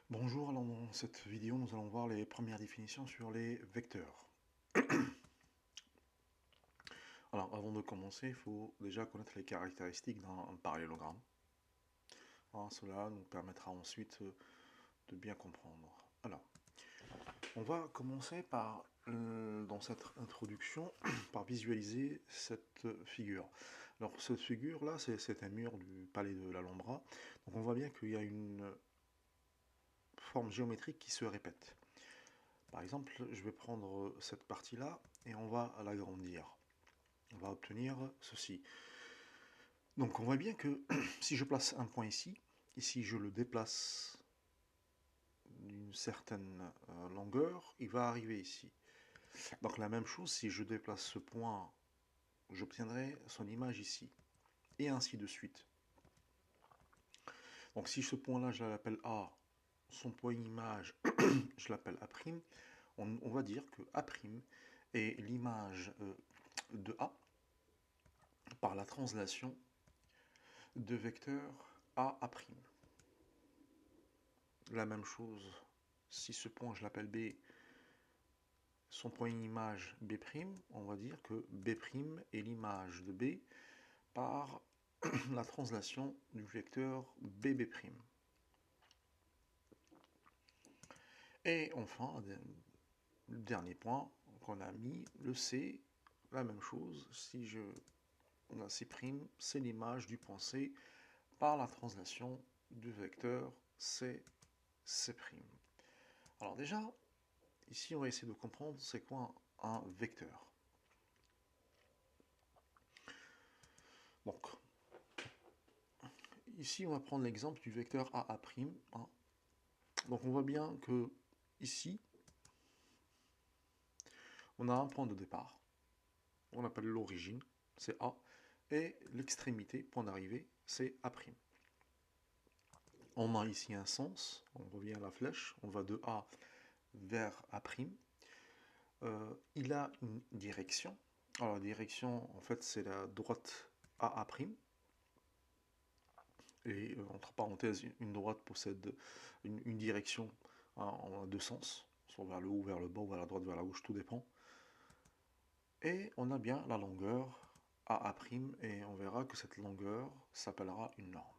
Bonjour, alors dans cette vidéo nous allons voir les premières définitions sur les vecteurs. Alors avant de commencer, il faut déjà connaître les caractéristiques d'un parallélogramme. Alors, cela nous permettra ensuite de bien comprendre. Alors, on va commencer par, dans cette introduction, par visualiser cette figure. Alors cette figure là, c'est un mur du palais de l'Alhambra. Donc on voit bien qu'il y a une forme géométrique qui se répète. Par exemple, je vais prendre cette partie-là et on va l'agrandir. On va obtenir ceci. Donc on voit bien que si je place un point ici, ici je le déplace d'une certaine longueur, il va arriver ici. Donc la même chose, si je déplace ce point, j'obtiendrai son image ici. Et ainsi de suite. Donc si ce point-là, je l'appelle A, son point image, je l'appelle A', on va dire que A' est l'image de A par la translation de vecteur A'. La même chose, si ce point je l'appelle B, son point image B', on va dire que B' est l'image de B par la translation du vecteur BB'. Et enfin, le dernier point qu'on a mis, le C, la même chose, si on a C', c'est l'image du point C par la translation du vecteur C'. Alors déjà, ici on va essayer de comprendre c'est quoi un vecteur. Donc, ici on va prendre l'exemple du vecteur AA'. Donc on voit bien que ici, on a un point de départ, on appelle l'origine, c'est A, et l'extrémité, point d'arrivée, c'est A'. On a ici un sens, on revient à la flèche, on va de A vers A'. Il a une direction. Alors la direction, en fait, c'est la droite AA'. Et entre parenthèses, une droite possède une direction en deux sens, soit vers le haut, vers le bas, ou vers la droite, vers la gauche, tout dépend. Et on a bien la longueur AA', et on verra que cette longueur s'appellera une norme.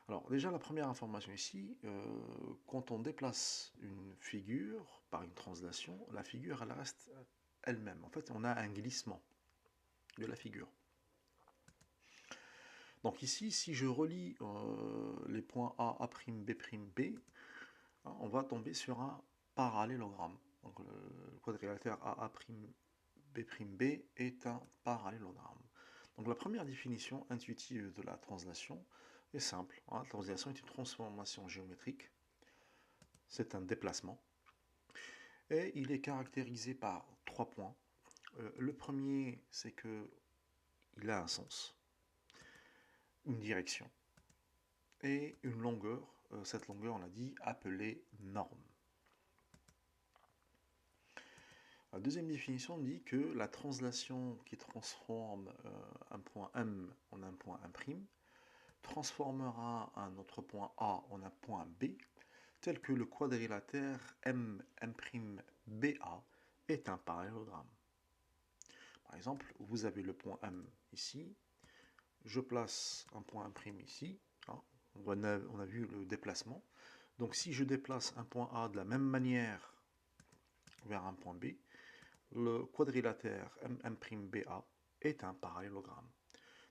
Alors déjà, la première information ici, quand on déplace une figure par une translation, la figure, elle reste elle-même. En fait, on a un glissement de la figure. Donc ici, si je relie les points A, A', B', B, on va tomber sur un parallélogramme. Donc le quadrilatère A', B', B est un parallélogramme. Donc la première définition intuitive de la translation est simple. La translation est une transformation géométrique. C'est un déplacement. Et il est caractérisé par trois points. Le premier, c'est que il a un sens, une direction et une longueur. Cette longueur, on l'a dit, appelée norme. La deuxième définition dit que la translation qui transforme un point M en un point M', transformera un autre point A en un point B, tel que le quadrilatère M'BA est un parallélogramme. Par exemple, vous avez le point M ici, je place un point M' ici, on a vu le déplacement. Donc si je déplace un point A de la même manière vers un point B, le quadrilatère M'BA est un parallélogramme.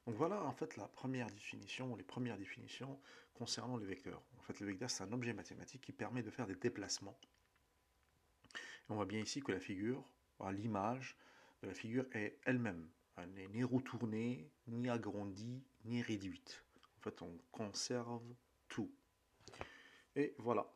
Donc voilà en fait la première définition, les premières définitions concernant les vecteurs. En fait le vecteur c'est un objet mathématique qui permet de faire des déplacements. Et on voit bien ici que la figure, l'image de la figure est elle-même. Elle n'est ni retournée, ni agrandie, ni réduite. En fait on conserve tout. Et voilà.